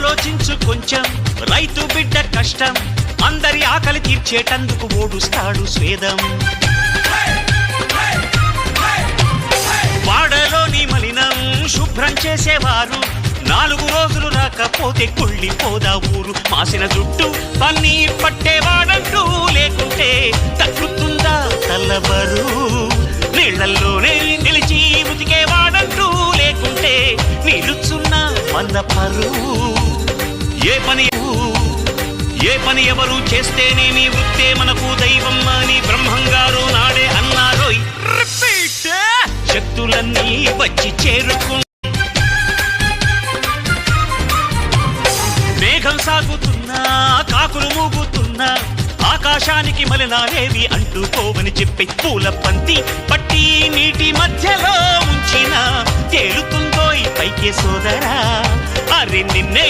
ఆలోచించు కొంచెం, రైతు బిడ్డ కష్టం, అందరి ఆకలి తీర్చేటందుకు ఓడుస్తాడు స్వేదం. వాడలోని మలినం శుభ్రం చేసేవారు, 4 రోజులు రాకపోతే కుళ్ళిపోదా ఊరు. మాసిన జుట్టు పన్నీర్ పట్టేవాడంటూ లేకుంటే తగ్గుతుందా తల్లబరు. నీళ్లల్లోనే నిలిచి ఉతికేవాడంటూ లేకుంటే నిలుచున్నా మందపరు. ఏ పని ఎవరు చేస్తేనేమి వృత్తే మనకు దైవం అని బ్రహ్మంగారు నాడే అన్నారోయ్. శక్తులన్నీ వచ్చి చేరుకు, మేఘం సాగుతున్నా కాకులు మూగుతున్నా, ఆకాశానికి మలినాలేవి అంటుకోవని చెప్పి పూల పంతి పట్టి నీటి మధ్యలో ఉంచిన తేలుతుందో ఈ పైకే సోదరా. అరే నిన్నే